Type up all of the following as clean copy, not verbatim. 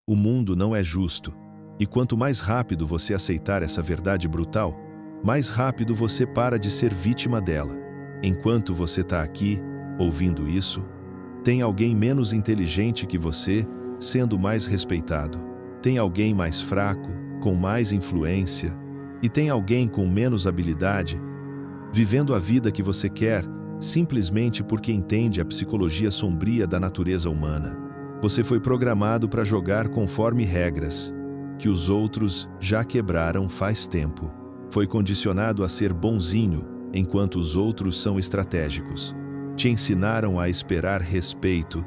O mundo não é justo. E quanto mais rápido você aceitar essa verdade brutal, mais rápido você para de ser vítima dela. Enquanto você está aqui, ouvindo isso, tem alguém menos inteligente que você, sendo mais respeitado. Tem alguém mais fraco, com mais influência. E tem alguém com menos habilidade, vivendo a vida que você quer, simplesmente porque entende a psicologia sombria da natureza humana. Você foi programado para jogar conforme regras que os outros já quebraram faz tempo. Foi condicionado a ser bonzinho, enquanto os outros são estratégicos. Te ensinaram a esperar respeito,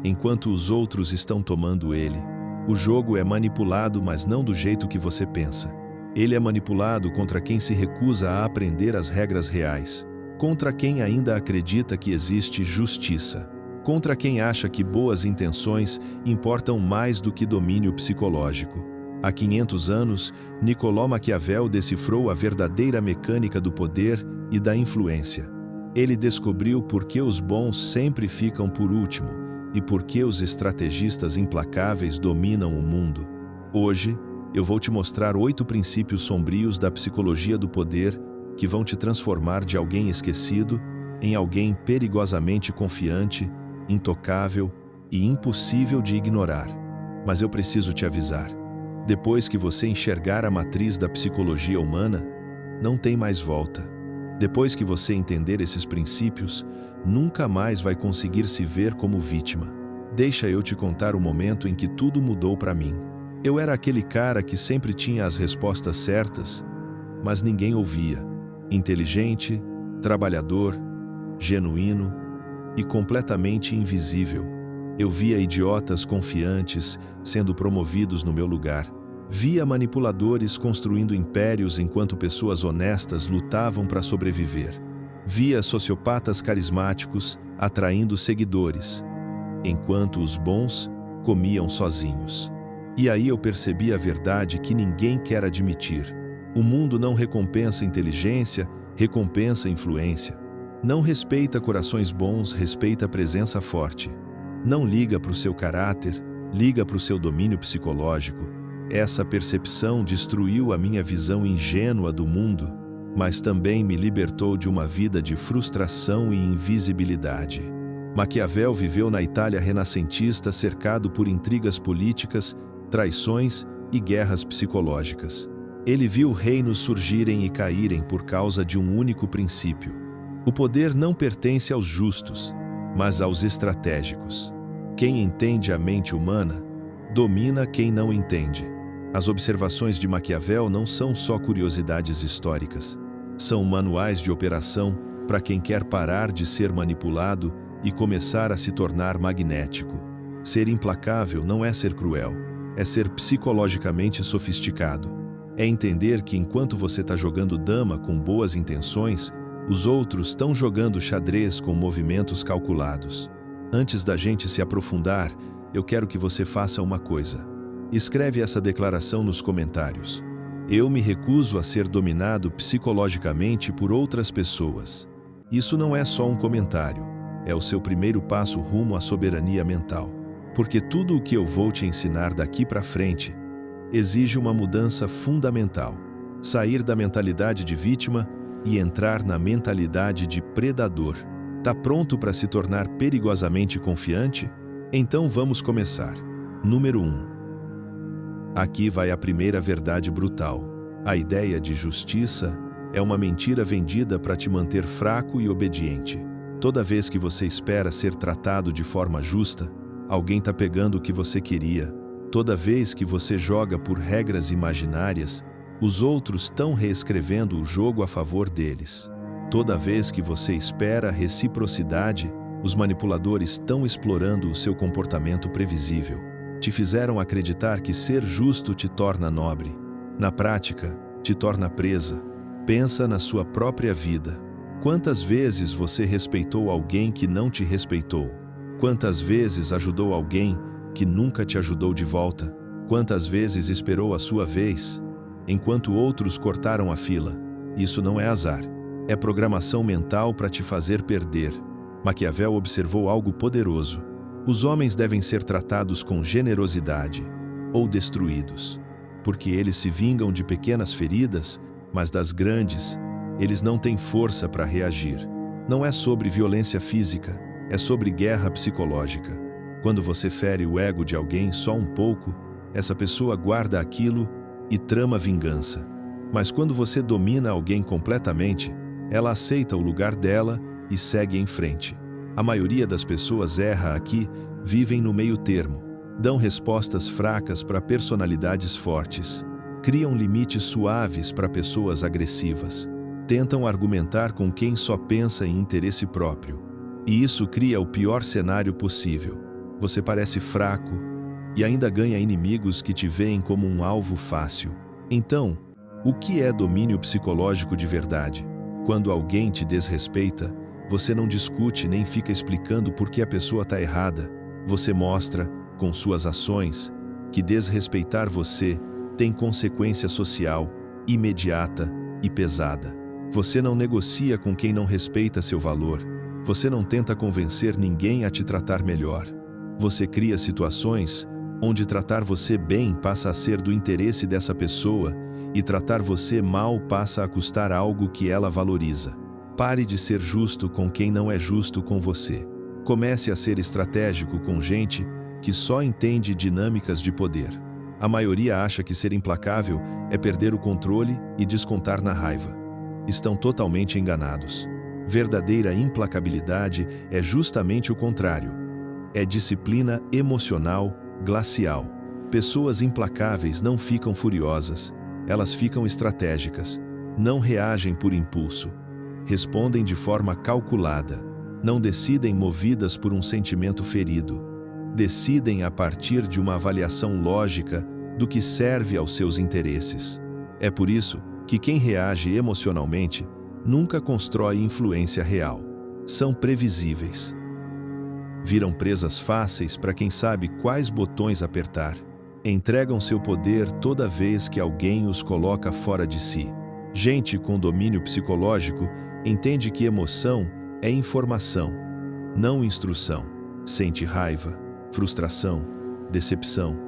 enquanto os outros estão tomando ele. O jogo é manipulado, mas não do jeito que você pensa. Ele é manipulado contra quem se recusa a aprender as regras reais, contra quem ainda acredita que existe justiça, contra quem acha que boas intenções importam mais do que domínio psicológico. Há 500 anos, Nicolau Maquiavel decifrou a verdadeira mecânica do poder e da influência. Ele descobriu por que os bons sempre ficam por último e por que os estrategistas implacáveis dominam o mundo. Hoje, eu vou te mostrar 8 princípios sombrios da psicologia do poder que vão te transformar de alguém esquecido em alguém perigosamente confiante, intocável e impossível de ignorar. Mas eu preciso te avisar. Depois que você enxergar a matriz da psicologia humana, não tem mais volta. Depois que você entender esses princípios, nunca mais vai conseguir se ver como vítima. Deixa eu te contar o momento em que tudo mudou para mim. Eu era aquele cara que sempre tinha as respostas certas, mas ninguém ouvia. Inteligente, trabalhador, genuíno e completamente invisível. Eu via idiotas confiantes sendo promovidos no meu lugar. Via manipuladores construindo impérios enquanto pessoas honestas lutavam para sobreviver. Via sociopatas carismáticos atraindo seguidores, enquanto os bons comiam sozinhos. E aí eu percebi a verdade que ninguém quer admitir. O mundo não recompensa inteligência, recompensa influência. Não respeita corações bons, respeita a presença forte. Não liga para o seu caráter, liga para o seu domínio psicológico. Essa percepção destruiu a minha visão ingênua do mundo, mas também me libertou de uma vida de frustração e invisibilidade. Maquiavel viveu na Itália renascentista cercado por intrigas políticas, traições e guerras psicológicas. Ele viu reinos surgirem e caírem por causa de um único princípio. O poder não pertence aos justos, mas aos estratégicos. Quem entende a mente humana, domina quem não entende. As observações de Maquiavel não são só curiosidades históricas. São manuais de operação para quem quer parar de ser manipulado e começar a se tornar magnético. Ser implacável não é ser cruel, é ser psicologicamente sofisticado. É entender que enquanto você está jogando dama com boas intenções, os outros estão jogando xadrez com movimentos calculados. Antes da gente se aprofundar, eu quero que você faça uma coisa. Escreve essa declaração nos comentários. Eu me recuso a ser dominado psicologicamente por outras pessoas. Isso não é só um comentário, é o seu primeiro passo rumo à soberania mental. Porque tudo o que eu vou te ensinar daqui para frente exige uma mudança fundamental. Sair da mentalidade de vítima e entrar na mentalidade de predador. Tá pronto para se tornar perigosamente confiante? Então vamos começar. Número 1. Aqui vai a primeira verdade brutal. A ideia de justiça é uma mentira vendida para te manter fraco e obediente. Toda vez que você espera ser tratado de forma justa, alguém está pegando o que você queria. Toda vez que você joga por regras imaginárias, os outros estão reescrevendo o jogo a favor deles. Toda vez que você espera reciprocidade, os manipuladores estão explorando o seu comportamento previsível. Te fizeram acreditar que ser justo te torna nobre. Na prática, te torna presa. Pensa na sua própria vida. Quantas vezes você respeitou alguém que não te respeitou? Quantas vezes ajudou alguém que nunca te ajudou de volta? Quantas vezes esperou a sua vez, enquanto outros cortaram a fila? Isso não é azar. É programação mental para te fazer perder. Maquiavel observou algo poderoso. Os homens devem ser tratados com generosidade. ou destruídos. Porque eles se vingam de pequenas feridas, mas das grandes, eles não têm força para reagir. Não é sobre violência física, é sobre guerra psicológica. Quando você fere o ego de alguém só um pouco, essa pessoa guarda aquilo e trama vingança. Mas quando você domina alguém completamente, ela aceita o lugar dela e segue em frente. A maioria das pessoas erra aqui, vivem no meio termo. Dão respostas fracas para personalidades fortes. Criam limites suaves para pessoas agressivas. Tentam argumentar com quem só pensa em interesse próprio. E isso cria o pior cenário possível. Você parece fraco e ainda ganha inimigos que te veem como um alvo fácil. Então, o que é domínio psicológico de verdade? Quando alguém te desrespeita, você não discute nem fica explicando por que a pessoa está errada. Você mostra, com suas ações, que desrespeitar você tem consequência social, imediata e pesada. Você não negocia com quem não respeita seu valor. Você não tenta convencer ninguém a te tratar melhor. Você cria situações onde tratar você bem passa a ser do interesse dessa pessoa e tratar você mal passa a custar algo que ela valoriza. Pare de ser justo com quem não é justo com você. Comece a ser estratégico com gente que só entende dinâmicas de poder. A maioria acha que ser implacável é perder o controle e descontar na raiva. Estão totalmente enganados. Verdadeira implacabilidade é justamente o contrário. É disciplina emocional glacial. Pessoas implacáveis não ficam furiosas, elas ficam estratégicas. Não reagem por impulso. Respondem de forma calculada. Não decidem movidas por um sentimento ferido. Decidem a partir de uma avaliação lógica do que serve aos seus interesses. É por isso que quem reage emocionalmente nunca constrói influência real. São previsíveis. Viram presas fáceis para quem sabe quais botões apertar. Entregam seu poder toda vez que alguém os coloca fora de si. Gente com domínio psicológico entende que emoção é informação, não instrução. Sente raiva, frustração, decepção,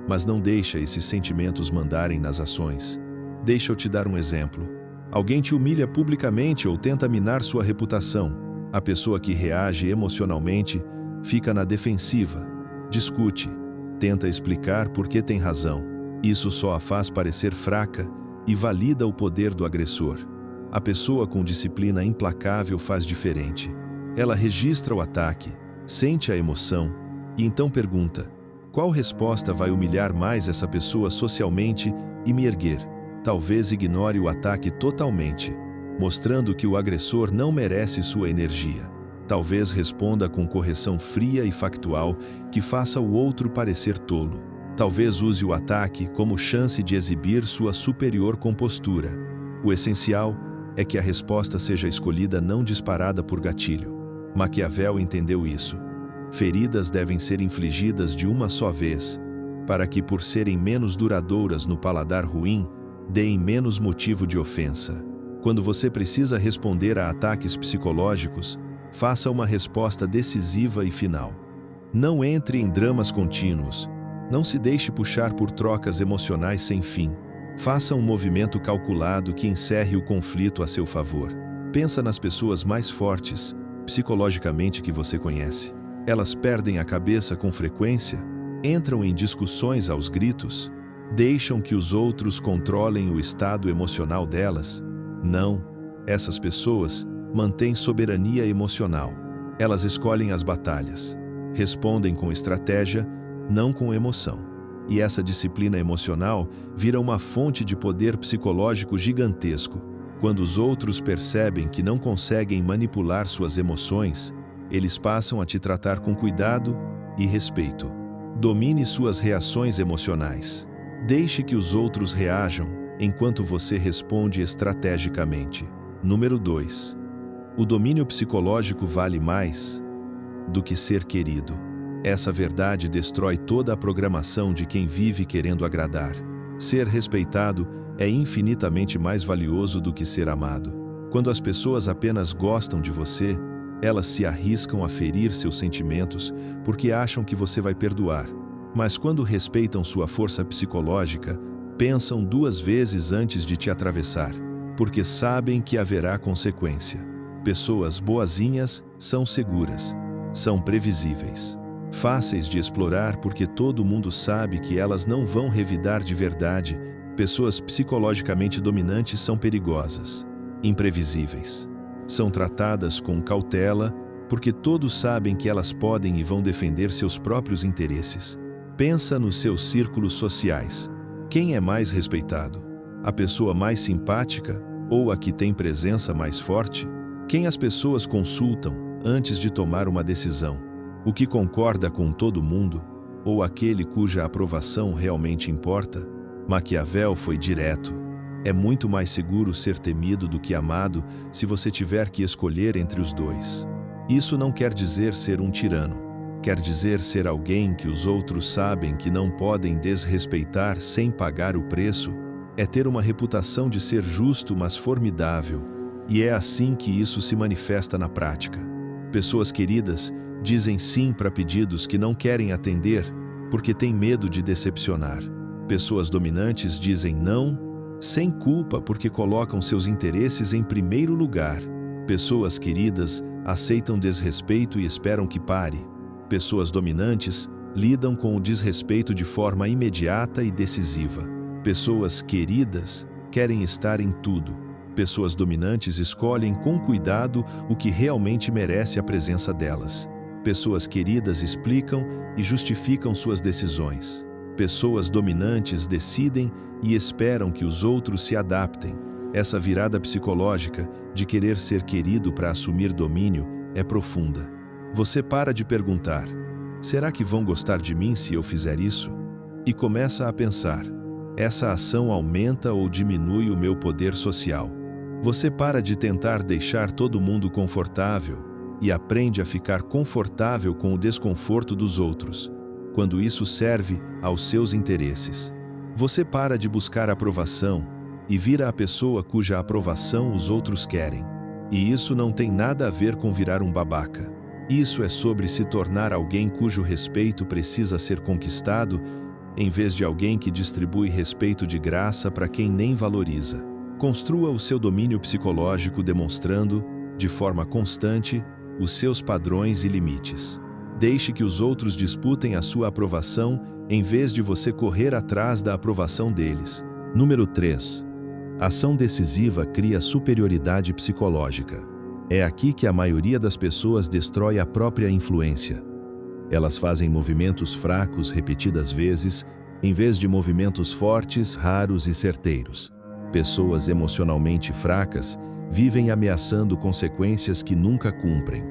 mas não deixa esses sentimentos mandarem nas ações. Deixa eu te dar um exemplo. Alguém te humilha publicamente ou tenta minar sua reputação. A pessoa que reage emocionalmente fica na defensiva, discute, tenta explicar por que tem razão. Isso só a faz parecer fraca e valida o poder do agressor. A pessoa com disciplina implacável faz diferente. Ela registra o ataque, sente a emoção e então pergunta: qual resposta vai humilhar mais essa pessoa socialmente e me erguer? Talvez ignore o ataque totalmente, mostrando que o agressor não merece sua energia. Talvez responda com correção fria e factual que faça o outro parecer tolo. Talvez use o ataque como chance de exibir sua superior compostura. O essencial é que a resposta seja escolhida não disparada por gatilho. Maquiavel entendeu isso. Feridas devem ser infligidas de uma só vez, para que, por serem menos duradouras no paladar ruim, deem menos motivo de ofensa. Quando você precisa responder a ataques psicológicos, faça uma resposta decisiva e final. Não entre em dramas contínuos. Não se deixe puxar por trocas emocionais sem fim. Faça um movimento calculado que encerre o conflito a seu favor. Pensa nas pessoas mais fortes, psicologicamente, que você conhece. Elas perdem a cabeça com frequência, entram em discussões aos gritos, deixam que os outros controlem o estado emocional delas. Não, essas pessoas mantêm soberania emocional. Elas escolhem as batalhas, respondem com estratégia, não com emoção. E essa disciplina emocional vira uma fonte de poder psicológico gigantesco. Quando os outros percebem que não conseguem manipular suas emoções, eles passam a te tratar com cuidado e respeito. Domine suas reações emocionais. Deixe que os outros reajam, enquanto você responde estrategicamente. Número 2. O domínio psicológico vale mais do que ser querido. Essa verdade destrói toda a programação de quem vive querendo agradar. Ser respeitado é infinitamente mais valioso do que ser amado. Quando as pessoas apenas gostam de você, elas se arriscam a ferir seus sentimentos porque acham que você vai perdoar. Mas quando respeitam sua força psicológica, pensam 2 vezes antes de te atravessar, porque sabem que haverá consequência. Pessoas boazinhas são seguras, são previsíveis, fáceis de explorar porque todo mundo sabe que elas não vão revidar de verdade. Pessoas psicologicamente dominantes são perigosas, imprevisíveis. São tratadas com cautela porque todos sabem que elas podem e vão defender seus próprios interesses. Pensa nos seus círculos sociais. Quem é mais respeitado? A pessoa mais simpática ou a que tem presença mais forte? Quem as pessoas consultam antes de tomar uma decisão? O que concorda com todo mundo ou aquele cuja aprovação realmente importa? Maquiavel foi direto. É muito mais seguro ser temido do que amado se você tiver que escolher entre os dois. Isso não quer dizer ser um tirano. Quer dizer ser alguém que os outros sabem que não podem desrespeitar sem pagar o preço. É ter uma reputação de ser justo, mas formidável. E é assim que isso se manifesta na prática. Pessoas queridas dizem sim para pedidos que não querem atender porque têm medo de decepcionar. Pessoas dominantes dizem não sem culpa porque colocam seus interesses em primeiro lugar. Pessoas queridas aceitam desrespeito e esperam que pare. Pessoas dominantes lidam com o desrespeito de forma imediata e decisiva. Pessoas queridas querem estar em tudo. Pessoas dominantes escolhem com cuidado o que realmente merece a presença delas. Pessoas queridas explicam e justificam suas decisões. Pessoas dominantes decidem e esperam que os outros se adaptem. Essa virada psicológica de querer ser querido para assumir domínio é profunda. Você para de perguntar: será que vão gostar de mim se eu fizer isso? E começa a pensar: essa ação aumenta ou diminui o meu poder social? Você para de tentar deixar todo mundo confortável e aprende a ficar confortável com o desconforto dos outros, quando isso serve aos seus interesses. Você para de buscar aprovação e vira a pessoa cuja aprovação os outros querem. E isso não tem nada a ver com virar um babaca. Isso é sobre se tornar alguém cujo respeito precisa ser conquistado, em vez de alguém que distribui respeito de graça para quem nem valoriza. Construa o seu domínio psicológico demonstrando, de forma constante, os seus padrões e limites. Deixe que os outros disputem a sua aprovação, em vez de você correr atrás da aprovação deles. Número 3. Ação decisiva cria superioridade psicológica. É aqui que a maioria das pessoas destrói a própria influência. Elas fazem movimentos fracos repetidas vezes, em vez de movimentos fortes, raros e certeiros. Pessoas emocionalmente fracas vivem ameaçando consequências que nunca cumprem.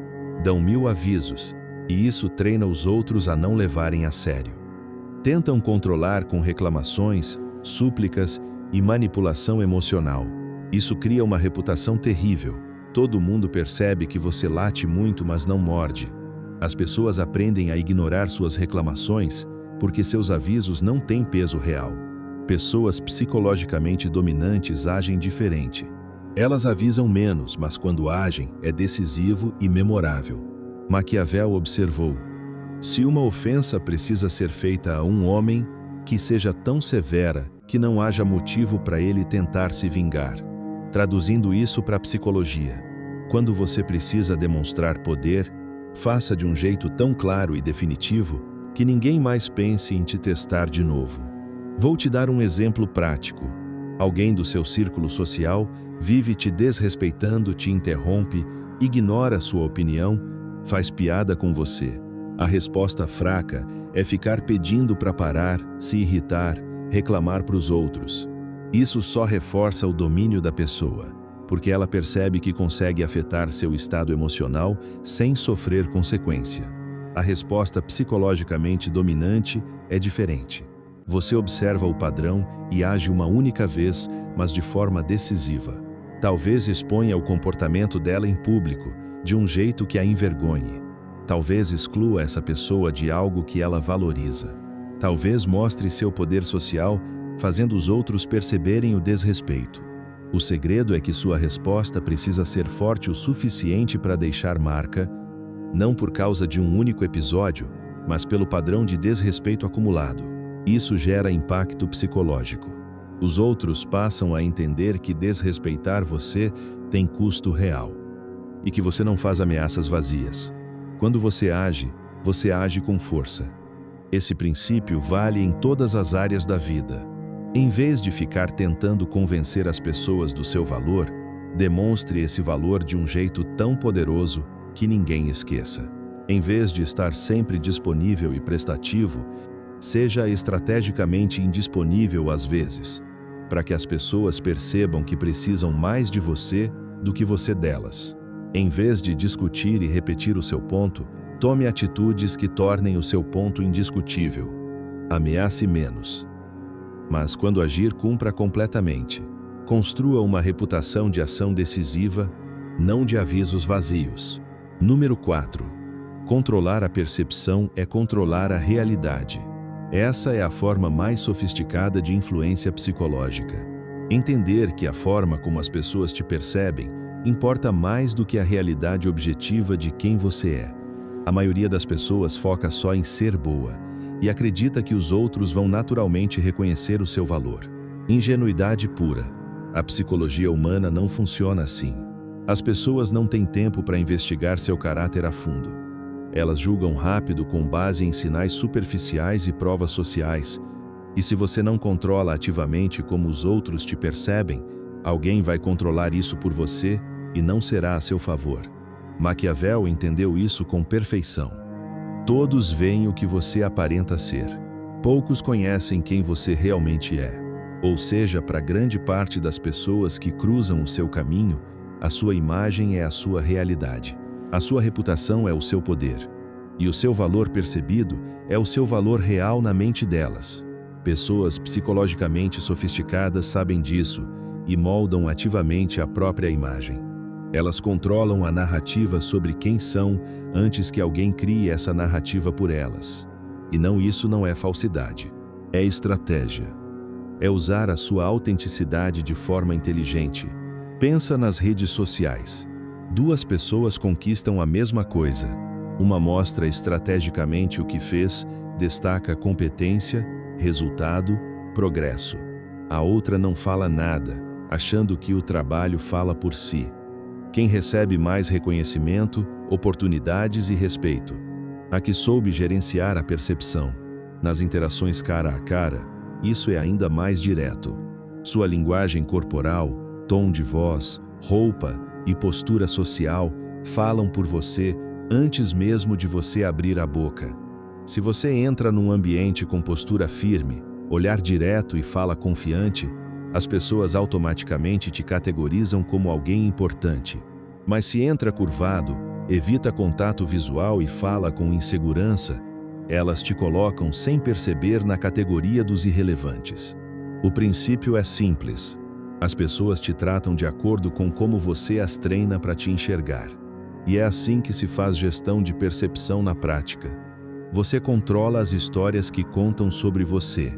Dão 1000 avisos, e isso treina os outros a não levarem a sério. Tentam controlar com reclamações, súplicas e manipulação emocional. Isso cria uma reputação terrível. Todo mundo percebe que você late muito, mas não morde. As pessoas aprendem a ignorar suas reclamações porque seus avisos não têm peso real. Pessoas psicologicamente dominantes agem diferente. Elas avisam menos, mas quando agem, é decisivo e memorável. Maquiavel observou: se uma ofensa precisa ser feita a um homem, que seja tão severa que não haja motivo para ele tentar se vingar. Traduzindo isso para a psicologia: quando você precisa demonstrar poder, faça de um jeito tão claro e definitivo que ninguém mais pense em te testar de novo. Vou te dar um exemplo prático. Alguém do seu círculo social vive te desrespeitando, te interrompe, ignora sua opinião, faz piada com você. A resposta fraca é ficar pedindo para parar, se irritar, reclamar para os outros. Isso só reforça o domínio da pessoa, porque ela percebe que consegue afetar seu estado emocional sem sofrer consequência. A resposta psicologicamente dominante é diferente. Você observa o padrão e age uma única vez, mas de forma decisiva. Talvez exponha o comportamento dela em público, de um jeito que a envergonhe. Talvez exclua essa pessoa de algo que ela valoriza. Talvez mostre seu poder social, fazendo os outros perceberem o desrespeito. O segredo é que sua resposta precisa ser forte o suficiente para deixar marca, não por causa de um único episódio, mas pelo padrão de desrespeito acumulado. Isso gera impacto psicológico. Os outros passam a entender que desrespeitar você tem custo real e que você não faz ameaças vazias. Quando você age com força. Esse princípio vale em todas as áreas da vida. Em vez de ficar tentando convencer as pessoas do seu valor, demonstre esse valor de um jeito tão poderoso que ninguém esqueça. Em vez de estar sempre disponível e prestativo, seja estrategicamente indisponível às vezes, para que as pessoas percebam que precisam mais de você do que você delas. Em vez de discutir e repetir o seu ponto, tome atitudes que tornem o seu ponto indiscutível. Ameace menos. Mas quando agir, cumpra completamente. Construa uma reputação de ação decisiva, não de avisos vazios. Número 4. Controlar a percepção é controlar a realidade. Essa é a forma mais sofisticada de influência psicológica. Entender que a forma como as pessoas te percebem importa mais do que a realidade objetiva de quem você é. A maioria das pessoas foca só em ser boa e acredita que os outros vão naturalmente reconhecer o seu valor. Ingenuidade pura. A psicologia humana não funciona assim. As pessoas não têm tempo para investigar seu caráter a fundo. Elas julgam rápido com base em sinais superficiais e provas sociais. E se você não controla ativamente como os outros te percebem, alguém vai controlar isso por você e não será a seu favor. Maquiavel entendeu isso com perfeição. Todos veem o que você aparenta ser. Poucos conhecem quem você realmente é. Ou seja, para grande parte das pessoas que cruzam o seu caminho, a sua imagem é a sua realidade. A sua reputação é o seu poder. E o seu valor percebido é o seu valor real na mente delas. Pessoas psicologicamente sofisticadas sabem disso e moldam ativamente a própria imagem. Elas controlam a narrativa sobre quem são antes que alguém crie essa narrativa por elas. E isso não é falsidade. É estratégia. É usar a sua autenticidade de forma inteligente. Pensa nas redes sociais. Duas pessoas conquistam a mesma coisa. Uma mostra estrategicamente o que fez, destaca competência, resultado, progresso. A outra não fala nada, achando que o trabalho fala por si. Quem recebe mais reconhecimento, oportunidades e respeito? A que soube gerenciar a percepção. Nas interações cara a cara, isso é ainda mais direto. Sua linguagem corporal, tom de voz, roupa e postura social falam por você antes mesmo de você abrir a boca. Se você entra num ambiente com postura firme, olhar direto e fala confiante, as pessoas automaticamente te categorizam como alguém importante. Mas se entra curvado, evita contato visual e fala com insegurança, elas te colocam sem perceber na categoria dos irrelevantes. O princípio é simples. As pessoas te tratam de acordo com como você as treina para te enxergar. E é assim que se faz gestão de percepção na prática. Você controla as histórias que contam sobre você,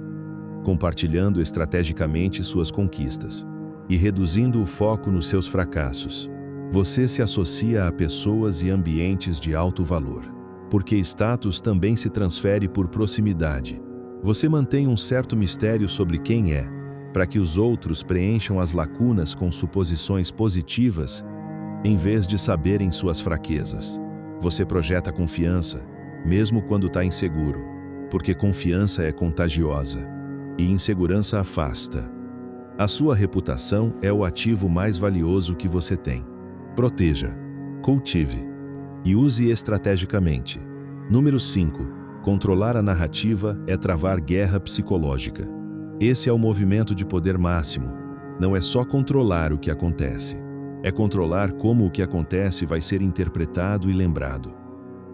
compartilhando estrategicamente suas conquistas e reduzindo o foco nos seus fracassos. Você se associa a pessoas e ambientes de alto valor, porque status também se transfere por proximidade. Você mantém um certo mistério sobre quem é, para que os outros preencham as lacunas com suposições positivas, em vez de saberem suas fraquezas. Você projeta confiança, mesmo quando está inseguro, porque confiança é contagiosa e insegurança afasta. A sua reputação é o ativo mais valioso que você tem. Proteja, cultive e use estrategicamente. Número 5. Controlar a narrativa é travar guerra psicológica. Esse é o movimento de poder máximo. Não é só controlar o que acontece. É controlar como o que acontece vai ser interpretado e lembrado.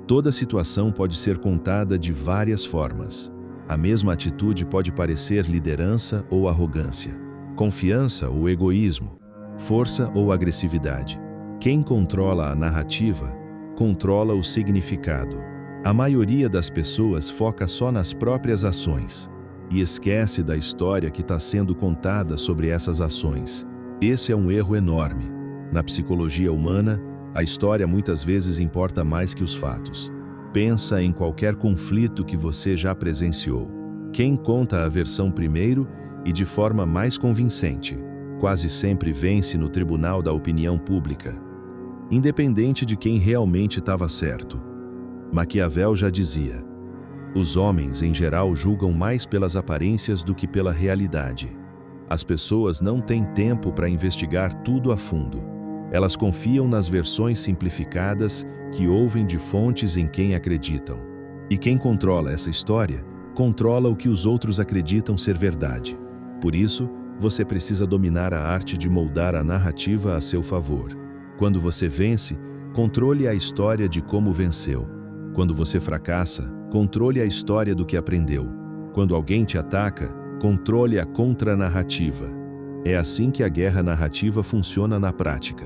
Toda situação pode ser contada de várias formas. A mesma atitude pode parecer liderança ou arrogância, confiança ou egoísmo, força ou agressividade. Quem controla a narrativa, controla o significado. A maioria das pessoas foca só nas próprias ações e esquece da história que está sendo contada sobre essas ações. Esse é um erro enorme. Na psicologia humana, a história muitas vezes importa mais que os fatos. Pensa em qualquer conflito que você já presenciou. Quem conta a versão primeiro e de forma mais convincente, quase sempre vence no tribunal da opinião pública, independente de quem realmente estava certo. Maquiavel já dizia: os homens, em geral, julgam mais pelas aparências do que pela realidade. As pessoas não têm tempo para investigar tudo a fundo. Elas confiam nas versões simplificadas que ouvem de fontes em quem acreditam. E quem controla essa história, controla o que os outros acreditam ser verdade. Por isso, você precisa dominar a arte de moldar a narrativa a seu favor. Quando você vence, controle a história de como venceu. Quando você fracassa, controle a história do que aprendeu. Quando alguém te ataca, controle a contranarrativa. É assim que a guerra narrativa funciona na prática.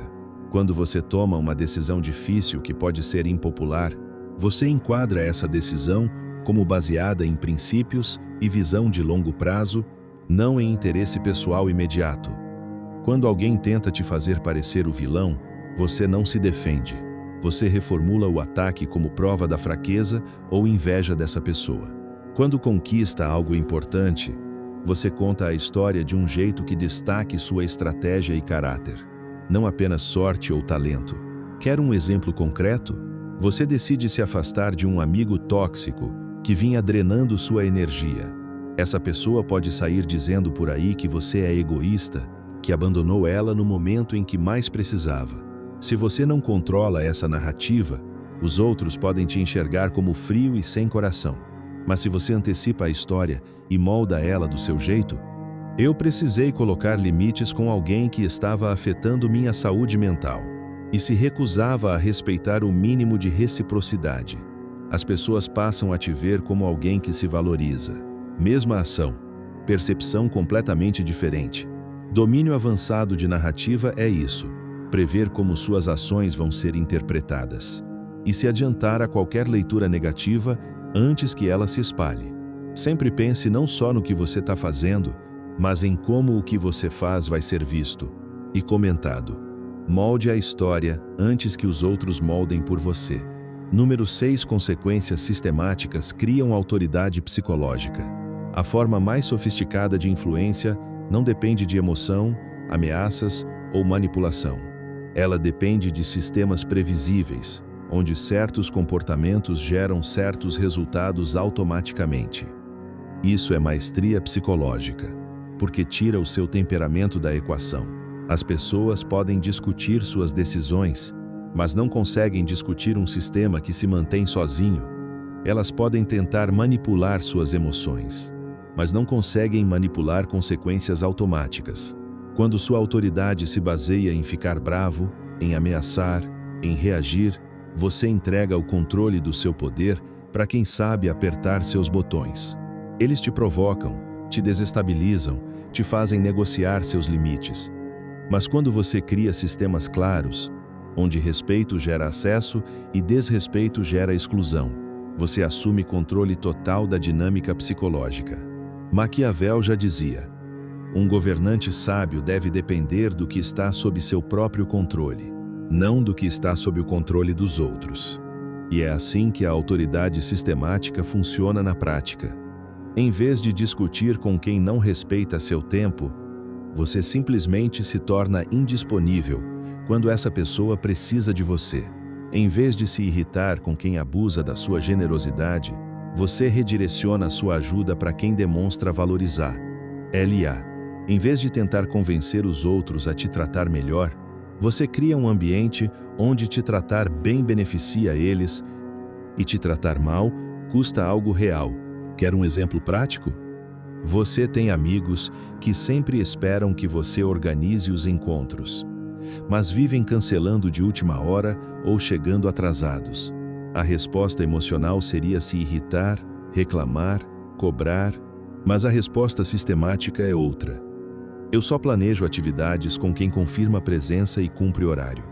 Quando você toma uma decisão difícil que pode ser impopular, você enquadra essa decisão como baseada em princípios e visão de longo prazo, não em interesse pessoal imediato. Quando alguém tenta te fazer parecer o vilão, você não se defende. Você reformula o ataque como prova da fraqueza ou inveja dessa pessoa. Quando conquista algo importante, você conta a história de um jeito que destaque sua estratégia e caráter, não apenas sorte ou talento. Quer um exemplo concreto? Você decide se afastar de um amigo tóxico que vinha drenando sua energia. Essa pessoa pode sair dizendo por aí que você é egoísta, que abandonou ela no momento em que mais precisava. Se você não controla essa narrativa, os outros podem te enxergar como frio e sem coração. Mas se você antecipa a história e molda ela do seu jeito, eu precisei colocar limites com alguém que estava afetando minha saúde mental e se recusava a respeitar o mínimo de reciprocidade. As pessoas passam a te ver como alguém que se valoriza. Mesma ação, percepção completamente diferente. Domínio avançado de narrativa é isso: prever como suas ações vão ser interpretadas e se adiantar a qualquer leitura negativa antes que ela se espalhe. Sempre pense não só no que você está fazendo, mas em como o que você faz vai ser visto e comentado. Molde a história antes que os outros moldem por você. Número 6. Consequências sistemáticas criam autoridade psicológica. A forma mais sofisticada de influência não depende de emoção, ameaças ou manipulação. Ela depende de sistemas previsíveis, onde certos comportamentos geram certos resultados automaticamente. Isso é maestria psicológica, porque tira o seu temperamento da equação. As pessoas podem discutir suas decisões, mas não conseguem discutir um sistema que se mantém sozinho. Elas podem tentar manipular suas emoções, mas não conseguem manipular consequências automáticas. Quando sua autoridade se baseia em ficar bravo, em ameaçar, em reagir, você entrega o controle do seu poder para quem sabe apertar seus botões. Eles te provocam, te desestabilizam, te fazem negociar seus limites. Mas quando você cria sistemas claros, onde respeito gera acesso e desrespeito gera exclusão, você assume controle total da dinâmica psicológica. Maquiavel já dizia: um governante sábio deve depender do que está sob seu próprio controle, não do que está sob o controle dos outros. E é assim que a autoridade sistemática funciona na prática. Em vez de discutir com quem não respeita seu tempo, você simplesmente se torna indisponível quando essa pessoa precisa de você. Em vez de se irritar com quem abusa da sua generosidade, você redireciona sua ajuda para quem demonstra valorizar. LA. Em vez de tentar convencer os outros a te tratar melhor, você cria um ambiente onde te tratar bem beneficia eles e te tratar mal custa algo real. Quer um exemplo prático? Você tem amigos que sempre esperam que você organize os encontros, mas vivem cancelando de última hora ou chegando atrasados. A resposta emocional seria se irritar, reclamar, cobrar, mas a resposta sistemática é outra. Eu só planejo atividades com quem confirma presença e cumpre horário.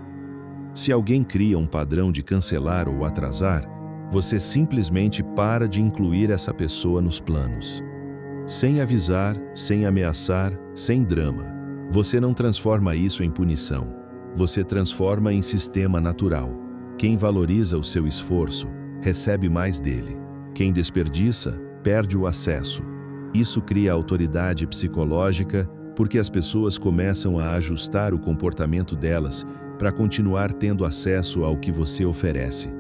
Se alguém cria um padrão de cancelar ou atrasar, você simplesmente para de incluir essa pessoa nos planos. Sem avisar, sem ameaçar, sem drama. Você não transforma isso em punição. Você transforma em sistema natural. Quem valoriza o seu esforço recebe mais dele. Quem desperdiça, perde o acesso. Isso cria autoridade psicológica porque as pessoas começam a ajustar o comportamento delas para continuar tendo acesso ao que você oferece.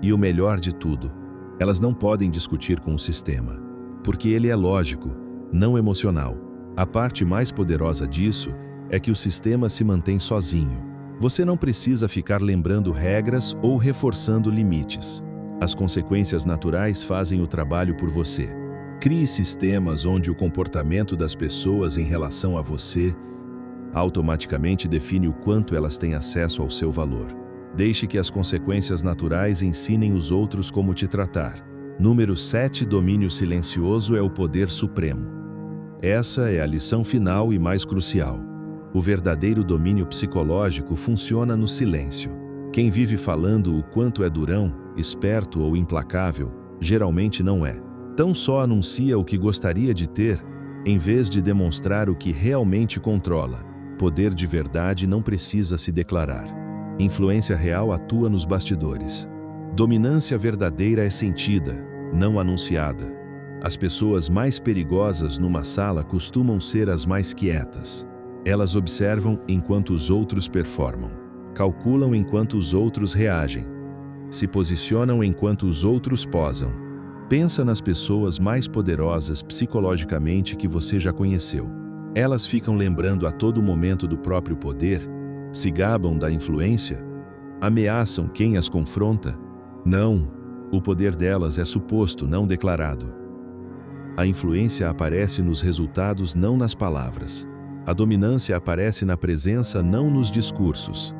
E o melhor de tudo, elas não podem discutir com o sistema, porque ele é lógico, não emocional. A parte mais poderosa disso é que o sistema se mantém sozinho. Você não precisa ficar lembrando regras ou reforçando limites. As consequências naturais fazem o trabalho por você. Crie sistemas onde o comportamento das pessoas em relação a você automaticamente define o quanto elas têm acesso ao seu valor. Deixe que as consequências naturais ensinem os outros como te tratar. Número 7. Domínio silencioso é o poder supremo. Essa é a lição final e mais crucial. O verdadeiro domínio psicológico funciona no silêncio. Quem vive falando o quanto é durão, esperto ou implacável, geralmente não é. Tão só anuncia o que gostaria de ter, em vez de demonstrar o que realmente controla. Poder de verdade não precisa se declarar. Influência real atua nos bastidores. Dominância verdadeira é sentida, não anunciada. As pessoas mais perigosas numa sala costumam ser as mais quietas. Elas observam enquanto os outros performam, calculam enquanto os outros reagem, se posicionam enquanto os outros posam. Pensa nas pessoas mais poderosas psicologicamente que você já conheceu. Elas ficam lembrando a todo momento do próprio poder, se gabam da influência, ameaçam quem as confronta. Não, o poder delas é suposto, não declarado. A influência aparece nos resultados, não nas palavras. A dominância aparece na presença, não nos discursos.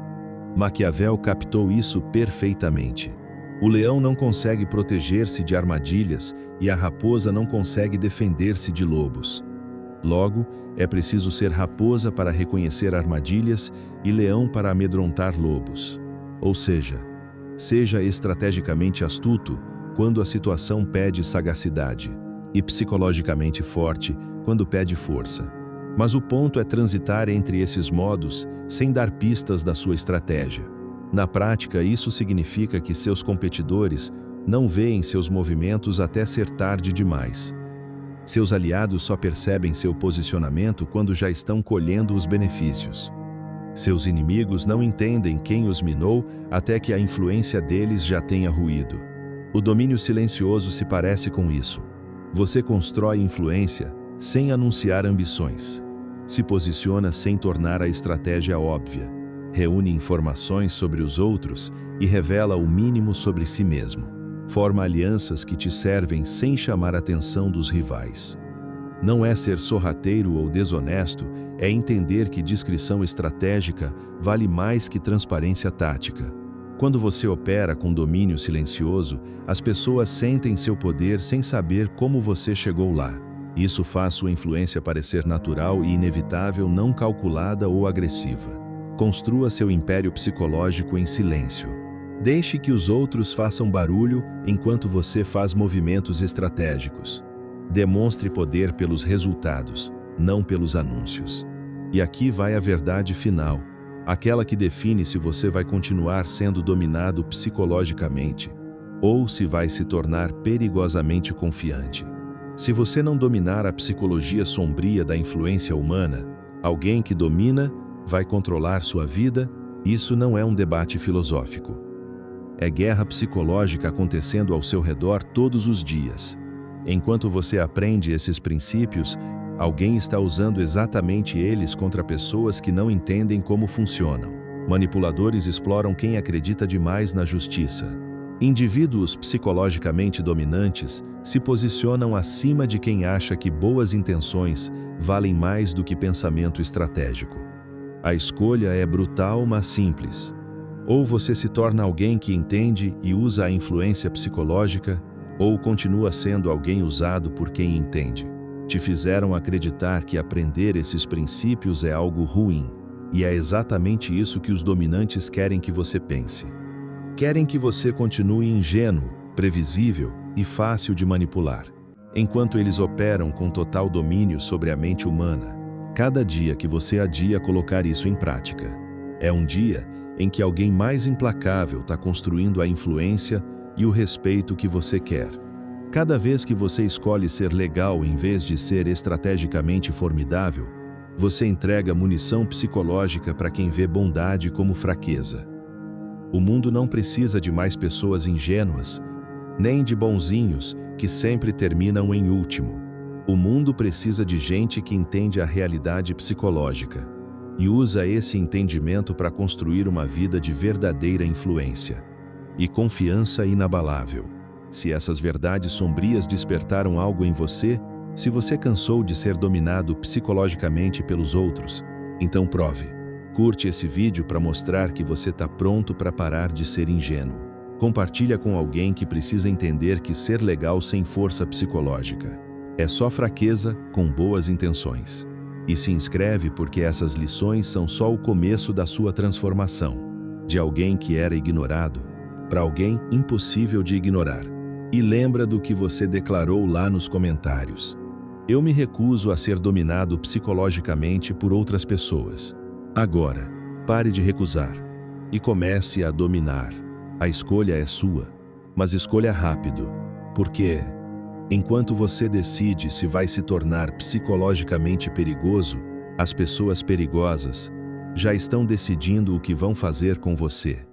Maquiavel captou isso perfeitamente. O leão não consegue proteger-se de armadilhas e a raposa não consegue defender-se de lobos. Logo, é preciso ser raposa para reconhecer armadilhas e leão para amedrontar lobos. Ou seja, seja estrategicamente astuto quando a situação pede sagacidade e psicologicamente forte quando pede força. Mas o ponto é transitar entre esses modos sem dar pistas da sua estratégia. Na prática, isso significa que seus competidores não veem seus movimentos até ser tarde demais. Seus aliados só percebem seu posicionamento quando já estão colhendo os benefícios. Seus inimigos não entendem quem os minou até que a influência deles já tenha ruído. O domínio silencioso se parece com isso. Você constrói influência sem anunciar ambições. Se posiciona sem tornar a estratégia óbvia. Reúne informações sobre os outros e revela o mínimo sobre si mesmo. Forma alianças que te servem sem chamar a atenção dos rivais. Não é ser sorrateiro ou desonesto, é entender que discrição estratégica vale mais que transparência tática. Quando você opera com domínio silencioso, as pessoas sentem seu poder sem saber como você chegou lá. Isso faz sua influência parecer natural e inevitável, não calculada ou agressiva. Construa seu império psicológico em silêncio. Deixe que os outros façam barulho enquanto você faz movimentos estratégicos. Demonstre poder pelos resultados, não pelos anúncios. E aqui vai a verdade final, aquela que define se você vai continuar sendo dominado psicologicamente ou se vai se tornar perigosamente confiante. Se você não dominar a psicologia sombria da influência humana, alguém que domina vai controlar sua vida. Isso não é um debate filosófico. É guerra psicológica acontecendo ao seu redor todos os dias. Enquanto você aprende esses princípios, alguém está usando exatamente eles contra pessoas que não entendem como funcionam. Manipuladores exploram quem acredita demais na justiça. Indivíduos psicologicamente dominantes se posicionam acima de quem acha que boas intenções valem mais do que pensamento estratégico. A escolha é brutal, mas simples. Ou você se torna alguém que entende e usa a influência psicológica, ou continua sendo alguém usado por quem entende. Te fizeram acreditar que aprender esses princípios é algo ruim, e é exatamente isso que os dominantes querem que você pense. Querem que você continue ingênuo, previsível e fácil de manipular, enquanto eles operam com total domínio sobre a mente humana. Cada dia que você adia colocar isso em prática, é um dia em que alguém mais implacável está construindo a influência e o respeito que você quer. Cada vez que você escolhe ser legal em vez de ser estrategicamente formidável, você entrega munição psicológica para quem vê bondade como fraqueza. O mundo não precisa de mais pessoas ingênuas, nem de bonzinhos que sempre terminam em último. O mundo precisa de gente que entende a realidade psicológica e usa esse entendimento para construir uma vida de verdadeira influência e confiança inabalável. Se essas verdades sombrias despertaram algo em você, se você cansou de ser dominado psicologicamente pelos outros, então prove. Curte esse vídeo para mostrar que você está pronto para parar de ser ingênuo. Compartilha com alguém que precisa entender que ser legal sem força psicológica é só fraqueza com boas intenções. E se inscreve porque essas lições são só o começo da sua transformação. De alguém que era ignorado para alguém impossível de ignorar. E lembra do que você declarou lá nos comentários. Eu me recuso a ser dominado psicologicamente por outras pessoas. Agora, pare de recusar e comece a dominar. A escolha é sua, mas escolha rápido, porque enquanto você decide se vai se tornar psicologicamente perigoso, as pessoas perigosas já estão decidindo o que vão fazer com você.